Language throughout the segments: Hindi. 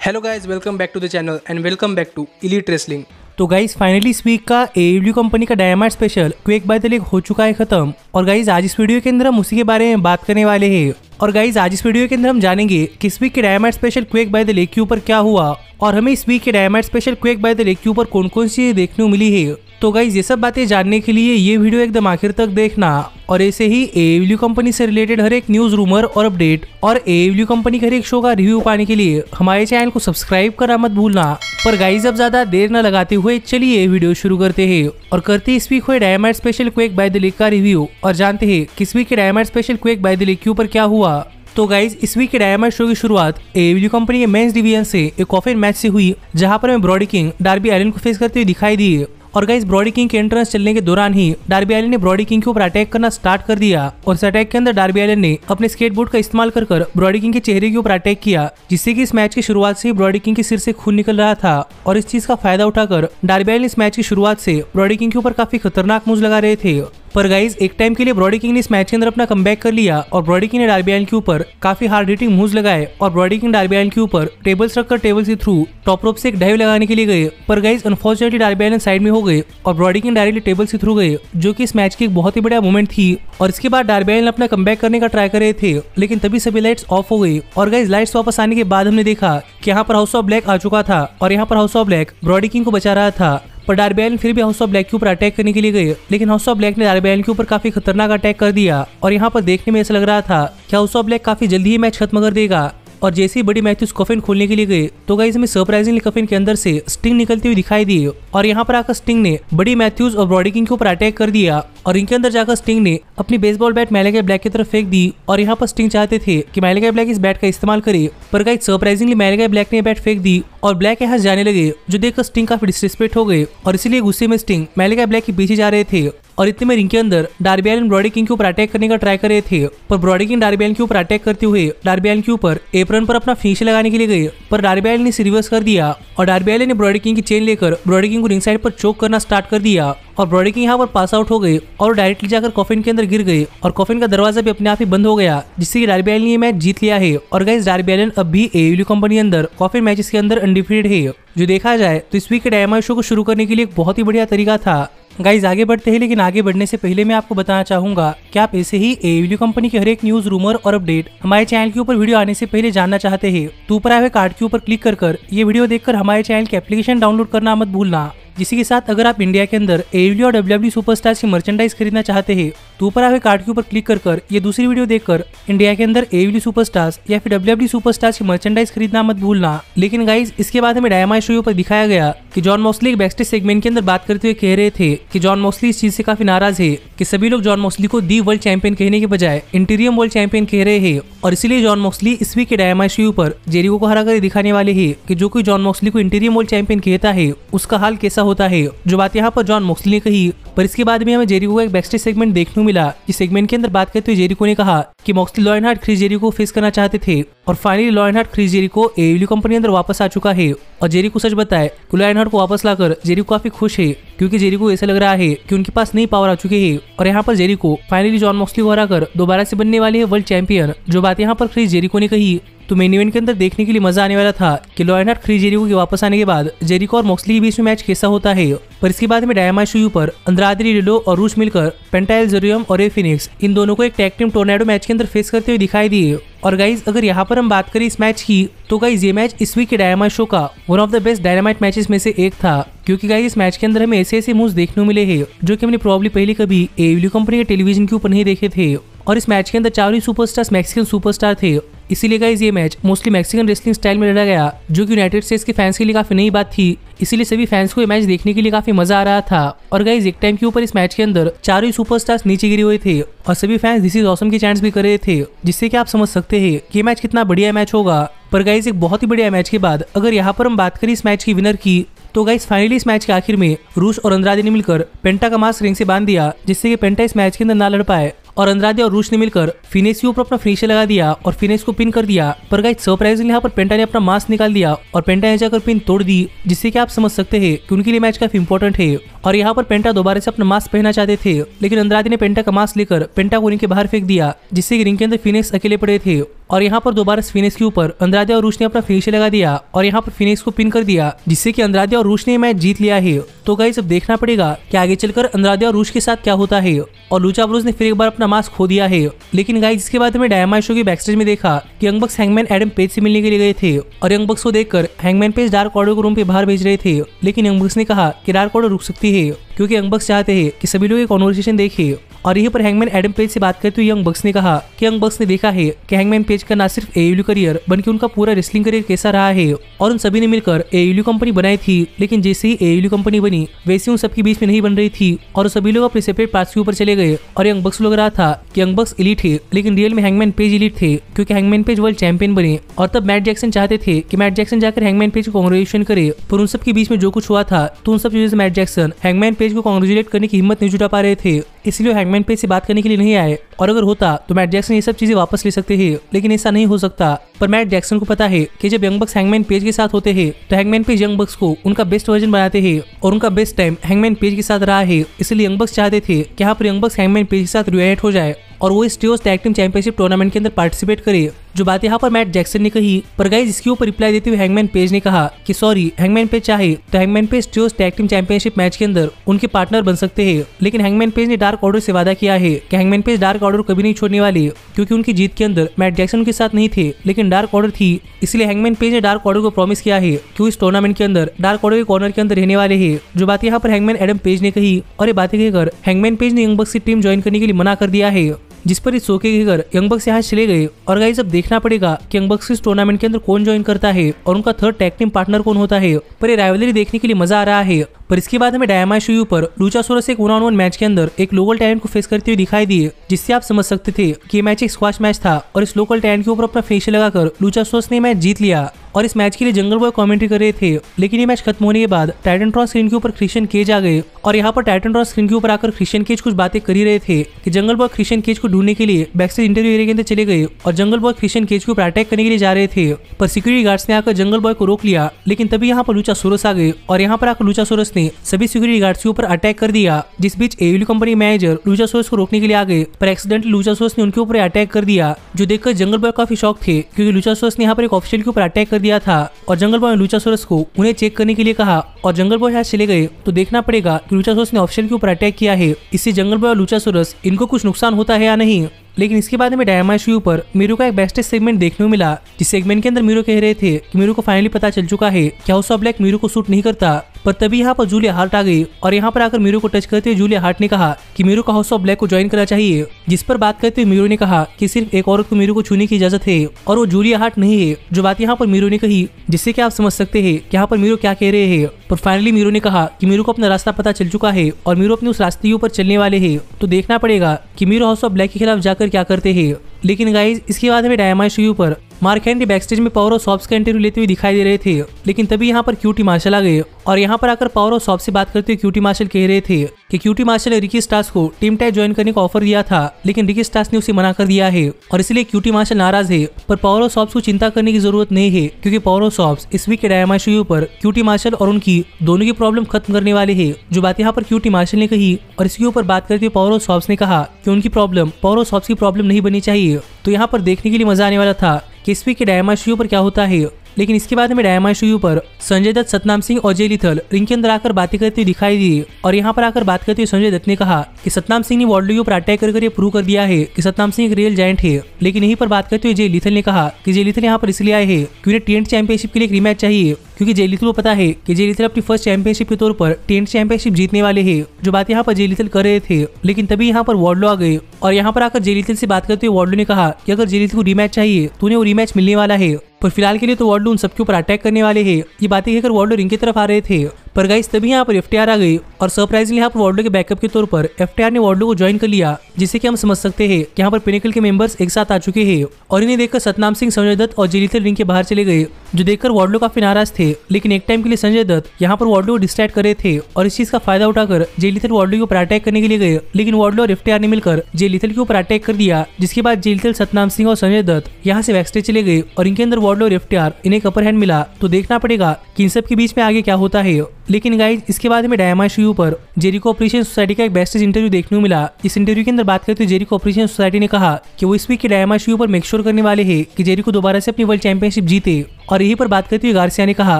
Hello guys, welcome back to the channel and welcome back to elite wrestling. तो गाइज फाइनली इस वीक का AEW कंपनी का dynamite special quake by the lake हो चुका है खत्म। और गाइज आज इस वीडियो के अंदर हम उसी के बारे में बात करने वाले हैं। और गाइज आज इस वीडियो के अंदर हम जानेंगे कि इस वीक के dynamite special quake by the lake के ऊपर क्या हुआ और हमें इस वीक के dynamite special quake by the lake के ऊपर कौन कौन सी चीजें देखने को मिली है। तो गाइज ये सब बातें जानने के लिए ये वीडियो एकदम आखिर तक देखना और ऐसे ही AEW कंपनी से रिलेटेड हर एक न्यूज रूमर और अपडेट और AEW कंपनी के हर एक शो का रिव्यू पाने के लिए हमारे चैनल को सब्सक्राइब करना मत भूलना। पर गाइज अब ज्यादा देर न लगाते हुए चलिए वीडियो शुरू करते हैं और करते इस वीक हुए dynamite special quake by the lake का रिव्यू और जानते हैं किस वीक के dynamite special quake by the lake के ऊपर क्या हुआ। तो गाइज इस वीक के डायनामाइट शो की शुरुआत AEW कंपनी के मेंस डिवीजन से एक कॉफिन मैच से हुई जहां पर हमें ब्रॉडी किंग डार्बी एलिन को फेस करते हुए दिखाई दिए। और गाइस ब्रॉडी किंग के एंट्रेंस चलने के दौरान ही डार्बी एलिन ने ब्रॉडी किंग के ऊपर अटैक करना स्टार्ट कर दिया और इस अटैक के अंदर डार्बी एलिन ने अपने स्केटबोर्ड का इस्तेमाल कर ब्रॉडी किंग के चेहरे के ऊपर अटैक किया, जिससे कि इस मैच की शुरुआत से ही ब्रॉडी किंग के सिर से खून निकल रहा था। और इस चीज का फायदा उठाकर डार्बी एलिन इस मैच की शुरुआत से ब्रॉडी किंग के ऊपर काफी खतरनाक मूव्स लगा रहे थे। पर गाइज एक टाइम के लिए ब्रॉडी किंग ने इस मैच के अंदर अपना कमबैक कर लिया और ब्रॉडी किंग ने डार्बी एलिन के ऊपर काफी हार्ड हिटिंग मूव्स लगाए और ब्रॉडी किंग डार्बी एलिन के ऊपर टेबल्स रखकर टेबल से थ्रू टॉप रोप से एक डाइव लगाने के लिए गए। पर guys unfortunately Darby Allin side में हो गए और ब्रॉडी किंग डायरेक्टली टेबल से थ्रू गए, जो कि इस मैच की एक बहुत ही बढ़िया मोमेंट थी। और इसके बाद डार्बी एलिन अपना कमबैक करने का ट्राई कर रहे थे, लेकिन तभी सभी लाइट्स ऑफ हो गई। और गाइज लाइट्स वापस आने के बाद हमने देखा कि यहाँ पर हाउस ऑफ ब्लैक आ चुका था और यहाँ पर House of Black Brody King को बचा रहा था। पर डार्बी एलिन फिर भी हाउस ऑफ ब्लैक के ऊपर अटैक करने के लिए गए, लेकिन हाउस ऑफ ब्लैक ने डार्बी एलिन के ऊपर काफी खतरनाक अटैक कर दिया। और यहाँ पर देखने में ऐसा लग रहा था कि हाउस ऑफ ब्लैक काफी जल्दी ही मैच खत्म कर देगा। और जैसे ही बड़ी मैथ्यूज कफिन खोलने के लिए गए तो गाइस हमें सरप्राइजिंगली कफिन के अंदर से स्टिंग निकलती हुई दिखाई दी और यहाँ पर आकर स्टिंग ने बड़ी मैथ्यूज और ब्रॉडी किंग के ऊपर अटैक कर दिया। और इनके अंदर जाकर स्टिंग ने अपनी बेसबॉल बैट मैलेकाई ब्लैक की तरफ फेंक दी और यहाँ पर स्टिंग चाहते थे कि मैलेकाई ब्लैक इस बैट का इस्तेमाल करे, पर गाइस सरप्राइजिंगली मैलेकाई ब्लैक ने बैट फेंक दी और ब्लैक यहाँ जाने लगे, जो देखकर स्टिंग काफी डिसरिस्पेक्ट हो गए और इसीलिए गुस्से में स्टिंग मैलेकाई ब्लैक के पीछे जा रहे थे। और इतने में रिंग के अंदर डार्बी एलिन ब्रॉडी किंग के ऊपर अटैक करने का ट्राई कर रहे थे, पर ब्रॉडी किंग डार्बी एलिन के ऊपर अटैक करते हुए डार्बी एलिन के ऊपर एप्रन पर अपना फिनिश लगाने के लिए गए, पर डार्बी एलिन ने इसे रिवर्स कर दिया और डार्बी एलिन ने ब्रॉडी किंग की चेन लेकर ब्रॉडी किंग को रिंग साइड पर चोक करना स्टार्ट कर दिया और ब्रॉडी किंग यहाँ पर पास आउट हो गए और डायरेक्टली जाकर कॉफिन के अंदर गिर गए और कॉफिन का दरवाजा भी अपने आप ही बंद हो गया, जिससे कि डार्बी एलिन ने ये मैच जीत लिया है। और गाइस डार्बी एलिन अब भी AEW कंपनी अंदर कॉफिन मैचेस के अंदर अनडिफीटेड है, जो देखा जाए तो इस वीक के डायनामाइट शो को शुरू करने के लिए एक बहुत ही बढ़िया तरीका था। गाइज आगे बढ़ते हैं, लेकिन आगे बढ़ने से पहले मैं आपको बताना चाहूंगा कि आप ऐसे ही AEW कंपनी के हर एक न्यूज रूमर और अपडेट हमारे चैनल के ऊपर वीडियो आने से पहले जानना चाहते हैं तो ऊपर आए हुए कार्ड के ऊपर क्लिक कर ये वीडियो देखकर हमारे चैनल की एप्लीकेशन डाउनलोड करना मत भूलना। जिसी के साथ अगर आप इंडिया के अंदर AEW और WWE सुपरस्टार्स की मर्चेंडाइज खरीदना चाहते हैं तो ऊपर आए हुए कार्ड के ऊपर क्लिक कर ये दूसरी वीडियो देखकर इंडिया के अंदर AEW सुपरस्टार्स या फिर WWE सुपरस्टार्स की मर्चेंडाइज खरीदना मत भूलना। लेकिन गाइज इसके बाद हमें डायनामाइट शो पर दिखाया गया कि जॉन मॉक्सली एक बैकस्टेज सेगमेंट के अंदर बात करते हुए कह रहे थे कि जॉन मॉक्सली इस चीज से काफी नाराज है कि सभी लोग जॉन मॉक्सली को दी वर्ल्ड चैंपियन कहने के बजाय इंटीरियम वर्ल्ड चैंपियन कह रहे हैं। और इसीलिए जॉन मॉक्सली इस वीक के डायनामाइट शो पर जेरिको को हरा कर दिखाने वाले हैं कि जो कोई जॉन मॉक्सली को इंटीरियम वर्ल्ड चैंपियन कहता है उसका हाल कैसा होता है, जो बात यहाँ पर जॉन मॉक्सली ने कही। पर इसके बाद में हमें जेरिको का एक बैकस्टेज सेगमेंट देखने को मिला। इस सेगमेंट के अंदर बात करते हुए जेरिको ने कहा कि मॉक्सली लायनहार्ट क्रिस जेरिको को फेस करना चाहते थे और finally Lionheart Chris Jericho AEW company अंदर वापस आ चुका है। और जेरिको सच बताए कि लायनहार्ट को वापस लाकर जेरिको काफी खुश है, क्योंकि जेरिको ऐसा लग रहा है कि उनके पास नई पावर आ चुकी है और यहाँ पर जेरिको फाइनली जॉन मॉक्सली को हराकर दोबारा से बनने वाले है वर्ल्ड चैंपियन। जो बात यहाँ पर क्रिस जेरिको ने कही तो मेन इवेंट के अंदर देखने के लिए मजा आने वाला था कि लायनहार्ट क्रिस जेरिको के वापस आने के बाद जेरिको और मॉक्सली के बीच में मैच कैसा होता है। पर इसके बाद में डायनामाइट शो पर अंद्रादे रिडलो और रूस मिलकर पेंटाइल जोरियम और रे फिनिक्स इन दोनों को एक टैग टीम टोर्नेडो मैच के अंदर फेस करते हुए दिखाई दिए। और गाइज अगर यहाँ पर हम बात करें इस मैच की तो गाइज ये मैच इस वीक के डायनामाइट शो का one of the best dynamite matches में से एक था, क्योंकि गाइज इस मैच के अंदर हमें ऐसे मूव्स देखने को मिले हैं जो कि हमने प्रॉब्ली पहले कभी AEW कंपनी के टेलीविजन के ऊपर नहीं देखे थे। और इस मैच के अंदर चारों ही सुपरस्टार्स मैक्सिकन सुपरस्टार थे, इसीलिए गाइज ये match mostly Mexican wrestling style में लड़ा गया, जो कि यूनाइटेड स्टेट्स के फैंस के लिए काफी नई बात थी। इसीलिए सभी फैंस को ये मैच देखने के लिए काफी मजा आ रहा था। और गाइज एक टाइम के ऊपर इस मैच के अंदर चारों ही सुपरस्टार्स नीचे गिरे हुए थे और सभी फैंस दिस इज ऑसम की चैंट्स भी कर रहे थे, जिससे कि आप समझ सकते हैं कि ये मैच कितना बढ़िया मैच होगा। पर गाइज एक बहुत ही बढ़िया मैच के बाद अगर यहाँ पर हम बात करें इस मैच की विनर की तो गाइस फाइनली इस मैच के आखिर में रूस और अंद्रादे ने मिलकर पेंटा का मास्क रिंग से बांध दिया, जिससे कि पेंटा इस मैच के अंदर ना लड़ पाए और अंद्रादे और रूस ने मिलकर फिनिश के ऊपर अपना फिनिशर लगा दिया और फिनिश को पिन कर दिया। पर गाइस सरप्राइजिंगली यहाँ पर पेंटा ने अपना मास्क निकाल दिया और पेंटा ने जाकर पिन तोड़ दी, जिससे कि आप समझ सकते हैं कि उनके लिए मैच काफी इंपॉर्टेंट है। और यहाँ पर पेंटा दोबारा से अपना मास्क पहनना चाहते थे, लेकिन अंद्रादे ने पेंटा का मास्क लेकर पेंटा को रिंग के बाहर फेंक दिया, जिससे कि रिंग के अंदर फिनिक्स अकेले पड़े थे। और यहाँ पर दोबारा फिनिक्स के ऊपर अंद्रादे और रूश ने अपना फिनिशर लगा दिया और यहाँ पर फिनिक्स को पिन कर दिया, जिससे कि अंद्रादे और रूश ने मैच जीत लिया है। तो गाइस अब देखना पड़ेगा कि आगे चलकर अंद्रादे और रूश के साथ क्या होता है। और लूचा ब्रोस ने फिर एक बार अपना मास्क खो दिया है। लेकिन गाइस इसके बाद हमें डायनामाइट शो के बैकस्टेज में देखा कि यंग बक्स हैंगमैन एडम पेज से मिलने के लिए गए थे और यंग बक्स को देखकर हैंगमैन पेज डार्क ऑर्डर को रूम पे बाहर भेज रहे थे। लेकिन यंग बक्स ने कहा कि डार्क ऑर्डर रुक सकती है क्योंकि यंग बक्स चाहते हैं कि सभी लोग एक कॉन्वर्सेशन देखें। और यहीं पर हैंगमैन एडम पेज से बात करते हुए यंग बक्स ने कहा कि यंग बक्स ने देखा है कि हैंगमैन पेज का न सिर्फ एयू करियर बल्कि उनका पूरा रेसलिंग करियर कैसा रहा है और उन सभी ने मिलकर एयू कंपनी बनाई थी। लेकिन जैसे ही एयू कंपनी बनी वैसे उन सबके बीच में नहीं बन रही थी और सभी लोग अपने सेपरेट पार्ट्स के ऊपर चले गए। और यंग बक्स लग रहा था कि यंग बक्स एलीट है, लेकिन रियल में हैंगमैन पेज एलीट थे क्योंकि हैंगमैन पेज वर्ल्ड चैंपियन बने। और तब मैट जैक्सन चाहते थे कि मैट जैक्सन जाकर हैंगमैन पेज को कांग्रेचुलेशन करे, पर उन सब के बीच में जो कुछ हुआ था तो उन सब चीजों से मैट जैक्सन हैंगमैन पेज को कांग्रेचुलेट करने की हिम्मत नहीं जुटा पा रहे थे, इसलिए हैंगमैन पेज से बात करने के लिए नहीं आए। और अगर होता तो मैट जैक्सन ये सब चीजें वापस ले सकते हैं, लेकिन ऐसा नहीं हो सकता। पर मैट जैक्सन को पता है कि जब यंग बक्स हैंगमैन पेज के साथ होते हैं तो हैंगमैन पेज यंग बक्स को उनका बेस्ट वर्जन बनाते हैं और उनका बेस्ट टाइम हैंगमैन पेज के साथ रहा है। इसलिए यंग बक्स चाहते थे कि यहाँ पर यंग बक्स हैंगमैन पेज के साथ रियूनाइट हो जाए और वो इस ट्रियोस टैग टीम चैंपियनशिप टूर्नामेंट के अंदर पार्टिसिपेट करे, जो बात यहाँ पर मैट जैक्सन ने कही। पर गाइस इसके ऊपर रिप्लाई देते हुए हैंगमैन पेज ने कहा कि सॉरी, हैंगमैन पेज चाहे तो hangman page ट्रियोस tag team championship match के अंदर उनके पार्टनर बन सकते हैं। लेकिन हैंगमैन पेज ने डार्क ऑर्डर से वादा किया है कि हैंगमैन पेज डार्क ऑर्डर कभी नहीं छोड़ने वाले, क्योंकि उनकी जीत के अंदर मैट जैक्सन उनके साथ नहीं थे लेकिन डार्क ऑर्डर थी। इसलिए हैंगमैन पेज ने डार्क ऑर्डर को प्रॉमिस किया है कि इस टूर्नामेंट के अंदर डार्क ऑर्डर के कॉर्नर के अंदर रहने वाले हैं, जो बात यहाँ पर हैंगमैन एडम पेज ने कही। और ये बातें कहकर हैंगमैन पेज ने यंग बक्स की टीम ज्वाइन करने के लिए मना कर दिया है, जिस पर इस शो के कहकर यंग बक्स यहाँ चले गए। और गाइस अब देखना पड़ेगा कि यंग बक्स इस टूर्नामेंट के अंदर कौन ज्वाइन करता है और उनका थर्ड टैग टीम पार्टनर कौन होता है। पर ये राइवलरी देखने के लिए मजा आ रहा है। पर इसके बाद हमें डायनामाइट शो पर लूचासोरस एक 1-on-1 मैच के अंदर एक लोकल टैलेंट को फेस करते हुए दिखाई दिए, जिससे आप समझ सकते थे कि ये मैच एक स्क्वाश मैच था और इस लोकल टैलेंट के ऊपर अपना फिनिशर लगाकर लूचासोरस ने मैच जीत लिया। और इस मैच के लिए जंगल बॉय कमेंट्री कर रहे थे। लेकिन ये मैच खत्म होने के बाद टाइटनट्रॉन स्क्रीन के ऊपर क्रिश्चियन केज आ गए और यहाँ पर टाइटनट्रॉन स्क्रीन के ऊपर आकर क्रिश्चियन केज कुछ बातें कर ही रहे थे कि जंगल बॉय क्रिश्चियन केज को ढूंढने के लिए बैकस्टेज इंटरव्यू एरिया के अंदर चले गए और जंगल बॉय क्रिश्चियन केज के ऊपर अटैक करने के लिए जा रहे थे। पर सिक्योरिटी गार्ड्स ने आकर जंगल बॉय को रोक लिया, लेकिन तभी यहाँ पर लूचासोरस आ गए और यहाँ पर आकर लूचासोरस ने सभी सिक्योरिटी गार्ड्स के ऊपर अटैक कर दिया। जिस बीच एयू कंपनी मैनेजर लूचासोरस को रोकने के लिए आ गए, पर एक्सीडेंटली लूचासोरस ने उनके ऊपर अटैक कर दिया, जो देखकर जंगल बॉय काफी शॉक थे क्योंकि लूचासोरस ने यहाँ पर एक ऑफिशियल के ऊपर अटैक कर दिया था। और जंगल बॉय ने लूचासोरस को उन्हें चेक करने के लिए कहा और जंगल बॉय यहाँ चले गए। तो देखना पड़ेगा कि लूचासोरस ने ऑफिशियल के ऊपर अटैक किया है, इससे जंगल बॉय और लूचासोरस इनको कुछ नुकसान होता है या नहीं। लेकिन इसके बाद में डायनामाइट शो पर मीरू का एक बेस्ट सेगमेंट देखने को मिला, जिस सेगमेंट के अंदर मीरू कह रहे थे कि मीरू को फाइनली पता चल चुका है कि हाउस ऑफ ब्लैक मीरू को सूट नहीं करता। पर तभी यहाँ पर जूलिया हार्ट आ गई और यहाँ पर आकर मीरू को टच करते हुए जूलिया हार्ट ने कहा कि मीरू को हाउस ऑफ ब्लैक को ज्वाइन करना चाहिए, जिस पर बात करते हुए मीरू ने कहा कि सिर्फ एक औरत को मीरू को छूने की इजाजत है और वो जूलिया हार्ट नहीं है, जो बात यहाँ पर मीरू ने कही, जिससे कि आप समझ सकते हैं कि यहाँ पर मीरू क्या कह रहे हैं। पर फाइनली मीरू ने कहा कि मीरू को अपना रास्ता पता चल चुका है और मीरू अपने उस रास्ते के ऊपर चलने वाले हैं। तो देखना पड़ेगा कि मीरू हाउस ऑफ ब्लैक के खिलाफ जाकर क्या करते हैं। लेकिन गाइज इसके बाद हमें डायनामाइट शो पर मार्क हेनरी बैकस्टेज में पावर ऑफ सॉप्स का इंटरव्यू लेते हुए दिखाई दे रहे थे। लेकिन तभी यहाँ पर क्यूटी मार्शल आ गए और यहाँ पर आकर पावर ऑफ सॉप्स से बात करते हुए क्यूटी मार्शल कह रहे थे कि क्यूटी मार्शल ने रिकी स्टार्स को टीम टैग ज्वाइन करने का ऑफर दिया था, लेकिन रिकी स्टार्स ने उसे मना कर दिया है और इसलिए क्यूटी मार्शल नाराज है। पर पावर ऑफ सॉप्स को चिंता करने की जरूरत नहीं है, क्योंकि पावर ऑफ सॉप्स इस वीक के डायनामाइट शो पर क्यूटी मार्शल और उनकी दोनों की प्रॉब्लम खत्म करने वाले है, जो बात यहाँ पर क्यूटी मार्शल ने कही। और इसके ऊपर बात करते हुए पावर ऑफ सॉप्स ने कहा कि उनकी प्रॉब्लम पावर ऑफ सॉप्स की प्रॉब्लम नहीं बननी चाहिए। तो यहाँ पर देखने के लिए मजा आने वाला था कि इस वीक के डायनामाइट शो पर क्या होता है। लेकिन इसके बाद हमें डायनामाइट शो पर संजय दत्त, सतनाम सिंह और जय लिथल रिंग के अंदर आकर बातें करते हुए दिखाई दी और यहाँ पर आकर बात करते हुए संजय दत्त ने कहा कि सतनाम सिंह ने वॉर्डली के ऊपर अटैक कर ये प्रूव कर दिया है कि सतनाम सिंह एक रियल जायंट है। लेकिन यहीं पर बात करते हुए जय लिथल ने कहा कि जय लिथल यहाँ पर इसलिए आए हैं कि उन्हें टीएनटी चैंपियनशिप के लिए एक रीमैच चाहिए, क्योंकि जय लिथल को पता है कि जय लिथल अपनी फर्स्ट चैंपियनशिप के तौर पर टीएनटी चैंपियनशिप जीतने वाले हैं, जो बात यहाँ पर जय लिथल कर रहे थे। लेकिन तभी यहाँ पर वार्डलो आ गए और यहाँ पर आकर जय लिथल से बात करते हुए वार्डलो ने कहा कि अगर जय लिथल को रीमैच चाहिए तो उन्हें वो रीमैच मिलने वाला है, पर फिलहाल के लिए तो वार्डलो उन सबके ऊपर अटैक करने वाले हैं। ये बातें कहकर वार्डलो रिंग की तरफ आ रहे थे, पर गाइस तभी यहाँ पर एफटीआर आ गई और सरप्राइजली यहाँ पर वार्डलो के बैकअप के तौर पर एफटीआर ने वार्डलो को ज्वाइन कर लिया, जिससे कि हम समझ सकते हैं कि यहाँ पर पिनेकल के मेंबर्स एक साथ आ चुके हैं। और इन्हें देखकर सतनाम सिंह, संजय दत्त और जय लिथल रिंग के बाहर चले गए, जो देखकर वार्डलो काफी नाराज थे। लेकिन एक टाइम के लिए संजय दत्त यहाँ पर वार्डलो को डिस्ट्रैक्ट कर रहे थे और इस चीज का फायदा उठाकर जय लिथल वार्डलो के ऊपर अटैक करने के लिए गए। लेकिन वार्डलो और एफटीआर ने मिलकर जय लिथल के ऊपर अटैक कर दिया, जिसके बाद जय लिथल, सतनाम सिंह और संजय दत्त यहाँ से बैकस्टेज चले गए और इनके अंदर वॉर्डलो और एफटीआर इन्हें एक अपर हैंड मिला, तो देखना पड़ेगा कि इन सब के बीच में आगे क्या होता है। लेकिन गाइज इसके बाद हमें डायनामाइट शो पर जेरिको ऑपरेशन सोसाइटी का एक बेस्टेज इंटरव्यू देखने को मिला। इस इंटरव्यू के अंदर बात करते हुए जेरिको ऑपरेशन सोसाइटी ने कहा कि वो इस वीक के डायनामाइट शो पर मेक श्योर करने वाले हैं कि जेरिको दोबारा से अपनी वर्ल्ड चैंपियनशिप जीते। और यही पर बात करते हुए गार्सिया ने कहा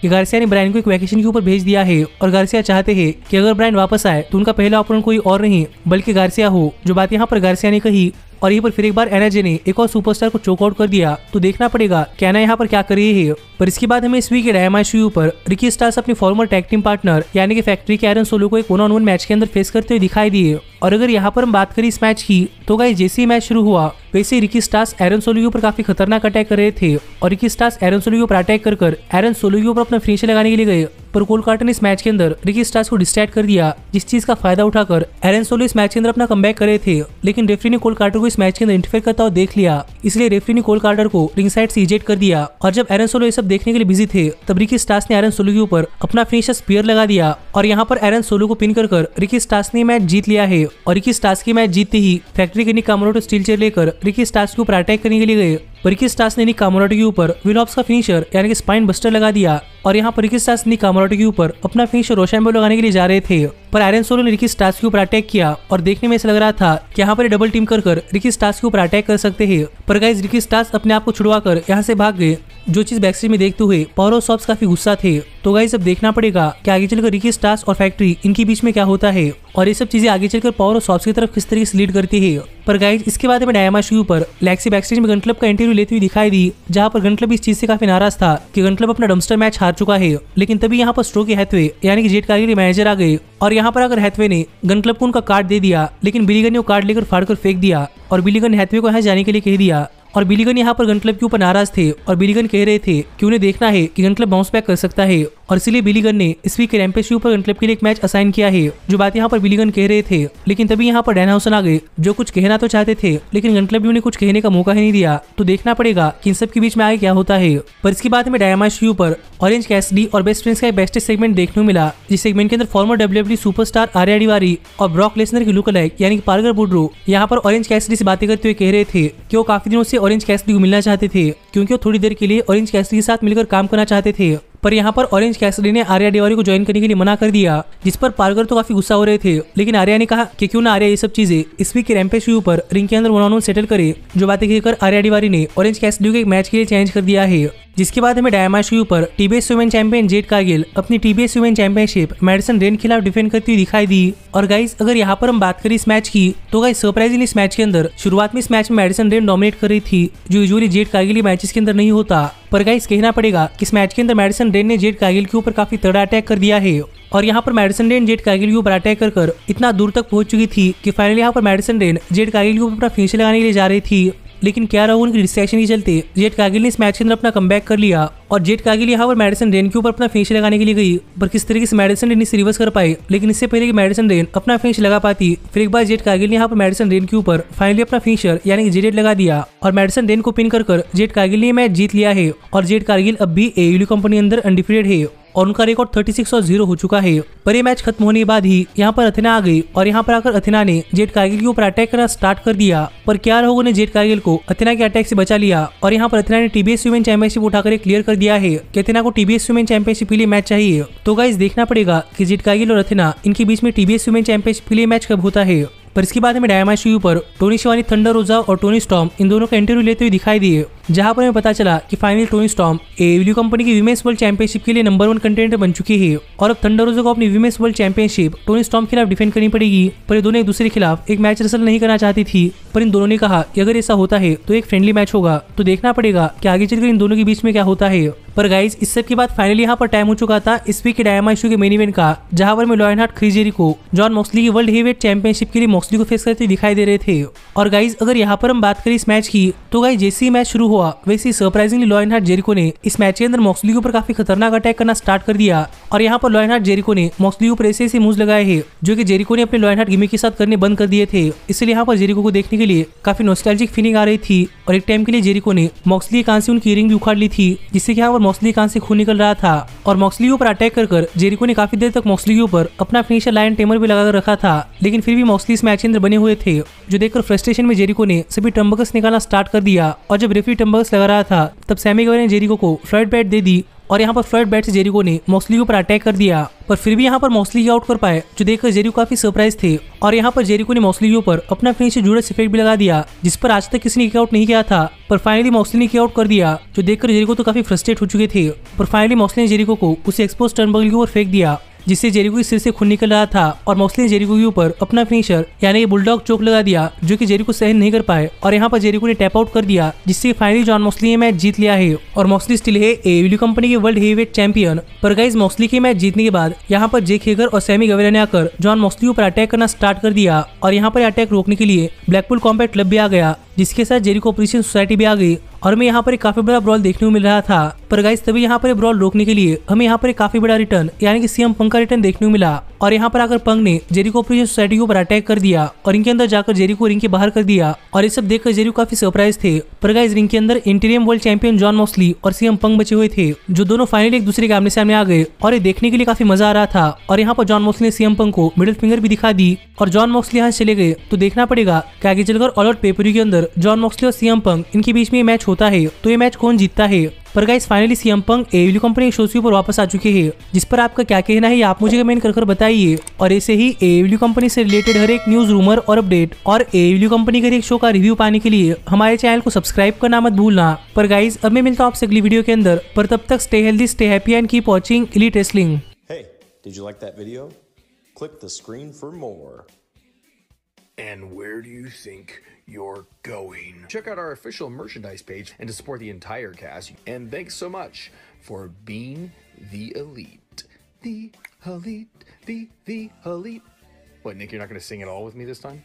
कि गार्सिया ने ब्रायन को एक वैकेशन के ऊपर भेज दिया है और गार्सिया चाहते हैं कि अगर ब्रायन वापस आए तो उनका पहला ओपोनेंट कोई और नहीं बल्कि गार्सिया हो। जो बात यहाँ पर गार्सिया ने कही और यहीं पर फिर एक बार एना जे ने एक और सुपरस्टार को चोकआउट कर दिया, तो देखना पड़ेगा कि एना यहाँ पर क्या कर रही है। पर इसके बाद हमें इस वीक के डायनामाइट शो पर रिकी स्टार्स अपनी फॉर्मर टैग टीम पार्टनर यानी कि फैक्ट्री के एरन सोलो को एक 1-on-1 मैच के अंदर फेस करते हुए दिखाई दिए। और अगर यहाँ पर हम बात करें इस मैच की, तो गाइस जैसे ही मैच शुरू हुआ वैसे ही रिकी स्टार्स एरन सोलो के ऊपर काफी खतरनाक अटैक कर रहे थे और रिकी स्टार्स एरन सोलो के ऊपर अटैक कर एरन सोलो के ऊपर अपना फिनिशर लगाने के लिए गए, पर कोल कार्टर ने इस मैच के अंदर रिकी स्टार्स को डिस्ट्रैक्ट कर दिया, जिस चीज का फायदा उठाकर एरन सोलो इस मैच के अंदर अपना कमबैक कर रहे थे। लेकिन रेफरी ने कोल कार्टर को इस मैच के अंदर इंटरफेयर करता हुआ देख लिया, इसलिए रेफरी ने कोल कार्टर को रिंग साइड से इजेक्ट कर दिया। और जब एरन सोलो ये सब देखने के लिए बिजी थे, तब रिकी स्टार्स ने एरन सोलो के ऊपर अपना फिनिशर स्पीयर लगा दिया और यहाँ पर एरन सोलो को पिन कर रिकी स्टार्स ने मैच जीत लिया है। और रिकी स्टार्स की मैच जीतते ही फैक्ट्री के निक कामोराटो स्टील चेयर लेकर रिकी स्टार्स के ऊपर अटैक करने के लिए गए, पर रिकी स्टार्स ने निक कामोराटो के ऊपर विल हॉप्स का फिनिशर यानी कि स्पाइन बस्टर लगा दिया। और यहाँ पर रिकी स्टार्स निक कामोराटो के ऊपर अपना फिनिशर रोशैम्बो लगाने के लिए जा रहे थे, पर एरन सोलो ने रिकी स्टार्स के ऊपर अटैक किया और देखने में ऐसा लग रहा था कि यहाँ पर डबल टीम कर रिकी स्टार्स के ऊपर अटैक कर सकते हैं। पर गाइस रिकी स्टार्स अपने आप को छुड़वाकर यहाँ से भाग गए, जो चीज बैकस्टेज में देखते हुए पावर ऑफ सॉप्स काफी गुस्सा थे। तो गाइस अब देखना पड़ेगा कि आगे चलकर रिकी स्टार्स और फैक्ट्री इनके बीच में क्या होता है और ये सब चीजें आगे चलकर पावर ऑफ सॉप्स की तरफ किस तरीके से लीड करती है। पर गाइस इसके बाद हमें डायनामाइट शो पर लैक्सी बैकस्टेज में गन क्लब का इंटरव्यू लेते हुए दिखाई दी, जहां पर गन क्लब इस चीज से काफी नाराज था कि गन क्लब अपना डम्स्टर मैच हार चुका है। लेकिन तभी यहाँ पर स्ट्रोकी हैथवे यानी कि जेट कारगिल मैनेजर आ गए और यहाँ पर अगर हैथवे ने गन क्लब को उनका कार्ड दे दिया, लेकिन बिलीगन ने वो कार्ड लेकर फाड़कर फेंक दिया और बिलीगन हैथवे को यहाँ जाने के लिए कह दिया। और बिलीगन यहाँ पर गन क्लब के ऊपर नाराज थे और बिलीगन कह रहे थे कि उन्हें देखना है कि गन क्लब बाउंस बैक कर सकता है और इसलिए बिलीगन ने इस वीक के रैम्पेज शो पर गन क्लब के लिए एक मैच असाइन किया है, जो बात यहाँ पर बिलीगन कह रहे थे। लेकिन तभी यहाँ पर डैनहाउसन आ गए, जो कुछ कहना तो चाहते थे लेकिन गन क्लब ने उन्हें कुछ कहने का मौका ही नहीं दिया। तो देखना पड़ेगा कि इन सब के बीच में आगे क्या होता है। पर इसके बाद हमें डायनामाइट शो पर ऑरेंज कैसिडी और बेस्ट फ्रेंड्स का एक बेस्ट सेगमेंट देखने को मिला, जिस सेगमेंट के अंदर फॉर्मर WWE सुपरस्टार आर्या डिवारी और ब्रॉक लेसनर की लुक अलाइक यानी कि पार्कर वुडरो यहाँ पर ऑरेंज कैसिडी से बातें करते हुए कह रहे थे कि वो काफी दिनों से ऑरेंज कैसिडी को मिलना चाहते थे, क्योंकि वो थोड़ी देर के लिए ऑरेंज कैसिडी के साथ मिलकर काम करना चाहते थे। पर यहाँ पर ऑरेंज कैसिडी ने आर्या डिवारी को ज्वाइन करने के लिए मना कर दिया, जिस पर पार्कर तो काफी गुस्सा हो रहे थे। लेकिन आर्या ने कहा कि क्यों ना आर्या ये सब चीजें इस वीक के रैम्पेज शो पर रिंग के अंदर 1-on-1 सेटल करे। जो बातें कहकर आर्या डिवारी ने ऑरेंज कैसिडी को एक मैच के लिए चेंज कर दिया है। जिसके बाद हमें डायनामाइट शो पर TBS women champion Jade Cargill अपनी TBS women championship Madison Rayne के खिलाफ डिफेंड करती हुई दिखाई दी। और गाइस अगर यहाँ पर हम बात करें इस मैच की, तो गाइस सरप्राइजिंगली इस मैच के अंदर शुरुआत में इस मैच में मैडिसन रेन डोमिनेट कर रही थी, जो यूजुअली जेट कारगिल मैचेस के अंदर नहीं होता। पर गाइस कहना पड़ेगा कि इस मैच के अंदर मैडिसन रेन ने जेट कारगिल के ऊपर काफी तगड़ा अटैक कर दिया है। और यहाँ पर मैडिसन रेन जेट कारगिल के ऊपर अटैक कर इतना दूर तक पहुंच चुकी थी कि फाइनली यहाँ पर मैडिसन रेन जेट कारगिल के ऊपर अपना फिनिशर लगाने के लिए जा रही थी। लेकिन क्या रहा उनकी डिस्ट्रैक्शन के चलते जेट कारगिल ने इस मैच के अंदर अपना कमबैक कर लिया और जेट कारगिल यहाँ पर मैडिसन रेन के ऊपर अपना फिनिश लगाने के लिए गई। पर किस तरीके से मैडिसन रेन इसे रिवर्स कर पाई, लेकिन इससे पहले कि मैडिसन रेन अपना फिनिश लगा पाती, फिर एक बार जेट कारगिल ने यहाँ पर मैडिसन रेन के ऊपर फाइनली अपना फिनिशर यानी कि जेडेड लगा दिया और मैडिसन रेन को पिन कर जेट कारगिल ने मैच जीत लिया है। और जेट कारगिल अब भी AEW कंपनी अंदर अनडिफीटेड है और उनका रिकॉर्ड 36-0 हो चुका है। पर ये मैच खत्म होने के बाद ही यहाँ पर अथेना आ गई और यहाँ पर आकर अथेना ने जेट कारगिल के ऊपर अटैक करना स्टार्ट कर दिया। पर क्या लोगों ने जेट कारगिल को अथेना के अटैक से बचा लिया और यहाँ पर अथेना ने टीबीएस वुमेन चैंपियनशिप उठाकर क्लियर कर दिया है कि अथेना को टीबीएस वुमेन चैंपियनशिप के लिए मैच चाहिए। तो गाइस देखना पड़ेगा कि जेट कारगिल और अथेना इनके बीच में टीबीएस वुमेन चैंपियनशिप के लिए मैच कब होता है। पर इसके बाद हमें डायनामाइट शो पर टोनी शिवानी, थंडर रोजा और टोनी स्टॉर्म इन दोनों का इंटरव्यू लेते हुए दिखाई दिए, जहां पर हमें पता चला कि finally Tony storm AEW company की विमेंस वर्ल्ड चैंपियनशिप के लिए नंबर 1 कंटेंडर बन चुकी है और अब थंडर रोजा को अपनी women's world championship Tony storm के खिलाफ डिफेंड करनी पड़ेगी। पर ये दोनों एक दूसरे के खिलाफ एक मैच रसल नहीं करना चाहती थी, पर इन दोनों ने कहा कि अगर ऐसा होता है तो एक फ्रेंडली मैच होगा। तो देखना पड़ेगा कि आगे चलकर इन दोनों के बीच में क्या होता है। पर गाइस इस सब के बाद फाइनली यहाँ पर टाइम हो चुका था इस वीक के डायनामाइट शो के मेन इवेंट का, जहां पर Lionheart Chris Jericho Jon Moxley की वर्ल्ड हेवीवेट चैंपियनशिप के लिए मॉक्सली को फेस करते दिखाई दे रहे थे। और गाइस अगर यहाँ पर हम बात करें इस मैच की, तो गाइस जैसे ही मैच शुरू हुआ वैसे ही सरप्राइजिंगली लायनहार्ट जेरिको ने इस मैच के अंदर मॉक्सली के ऊपर काफी खतरनाक अटैक करना स्टार्ट कर दिया। और यहाँ पर लायनहार्ट जेरिको ने मॉक्सली के ऊपर ऐसे मूव्स लगाए हैं जो कि जेरिको ने अपने लायनहार्ट गिमिक के साथ करने बंद कर दिए थे। इसलिए यहाँ पर जेरिको को देखने के लिए काफी नॉस्टैल्जिक फीलिंग आ रही थी और एक टाइम के लिए जेरिको ने मॉक्सली के कान से उनकी इयरिंग भी उखाड़ ली थी, जिससे कि यहाँ पर मॉक्सली कान से खून निकल रहा था और मॉक्सली के ऊपर अटैक कर जेरिको ने काफी देर तक मॉक्सली के ऊपर अपना फिनिशर लायन टेमर भी लगाकर रखा था, लेकिन फिर भी मॉक्सली इस मैच के अंदर बने हुए थे, जो देखकर फ्रस्ट्रेशन में जेरिको ने सभी टर्नबकल्स निकालना स्टार्ट कर दिया। और जब रेफरी टर्नबकल्स लगा रहा था तब सैमी गेवरा ने जेरिको को फ्लड बैट दे दी और यहाँ पर फ्लड बैट से जेरिको ने मॉक्सली के ऊपर अटैक कर दिया, पर फिर भी यहाँ पर मॉक्सली आउट कर पाए, जो देखकर जेरिको काफी सरप्राइज थे। और यहाँ पर जेरिको ने मॉक्सली के ऊपर अपना फिनिशर जूडस इफेक्ट भी लगा दिया, जिस पर आज तक किसी ने किक आउट नहीं किया था, पर फाइनली मॉक्सली ने किक आउट कर दिया, जो देखकर जेरिको तो काफी फ्रस्ट्रेट हो चुके थे। पर फाइनली मॉक्सली ने जेरिको को उसे एक्सपोज टर्नबकल के ऊपर फेंक दिया, जिससे जेरिको के सिर से खून निकल रहा था और मॉक्सली ने जेरिको के ऊपर अपना फिनिशर यानी बुलडॉग चोक लगा दिया, जो कि जेरिको सहन नहीं कर पाए और यहाँ पर जेरिको ने टैप आउट कर दिया, जिससे फाइनली जॉन मॉक्सली ने मैच जीत लिया है और मॉक्सली स्टिल है एडब्ल्यू कंपनी के वर्ल्ड हेवीवेट चैंपियन। पर गाइस मॉक्सली के मैच जीतने के बाद यहाँ पर जेक हेगर और सैमी गेवरा ने आकर जॉन मॉक्सली के ऊपर अटैक करना स्टार्ट कर दिया और यहाँ पर अटैक रोकने के लिए ब्लैकपूल कॉम्बैट क्लब भी आ गया, जिसके साथ जेरिको अप्रिशिएशन सोसाइटी भी आ गई और हमें यहाँ पर एक काफी बड़ा ब्रॉल देखने को मिल रहा था। पर गाइस तभी यहाँ पर ब्रॉल रोकने के लिए हमें यहाँ पर एक काफी बड़ा रिटर्न यानी कि सीएम पंक का रिटर्न देखने को मिला और यहाँ पर आकर पंक ने जेरिको अप्रिशिएशन सोसाइटी के ऊपर अटैक कर दिया और इनके अंदर जाकर जेरिको रिंग के बाहर कर दिया और ये सब देखकर जेरिको काफी सरप्राइज थे। पर गाइस रिंग के अंदर इंटीरियम वर्ल्ड चैंपियन जॉन मॉक्सली और सीएम पंक बचे हुए थे, जो दोनों फाइनली एक दूसरे के आमने सामने आ गए और ये देखने के लिए काफी मजा आ रहा था। और यहाँ पर जॉन मॉक्सली ने सीएम पंक को मिडिल फिंगर भी दिखा दी और जॉन मॉक्सली यहाँ चले गए, तो देखना पड़ेगा कि आगे चलकर ऑल आउट पेपरी के अंदर जॉन मॉक्सली और सीएम पंक इनके बीच में मैच होता है तो ये मैच कौन जीतता है। पर guys finally CM Punk AEW company के शोज के ऊपर वापस आ चुके हैं, जिस पर आपका क्या कहना है आप मुझे कमेंट कर बताइए। और ऐसे ही एडब्ल्यू कंपनी से रिलेटेड हर एक न्यूज रूमर और अपडेट और एडब्ल्यू कंपनी के हर एक शो का रिव्यू पाने के लिए हमारे चैनल को सब्सक्राइब करना मत भूलना। पर गाइस अब मैं मिलता हूँ आपसे अगली वीडियो के अंदर, पर तब तक stay healthy, stay happy and keep watching elite wrestling. Hey, did you like that video? Click the screen for more. And where do you think you're going? Check out our official merchandise page and to support the entire cast. And thanks so much for being the elite. The elite, the elite. What, Nick, you're not going to sing it all with me this time?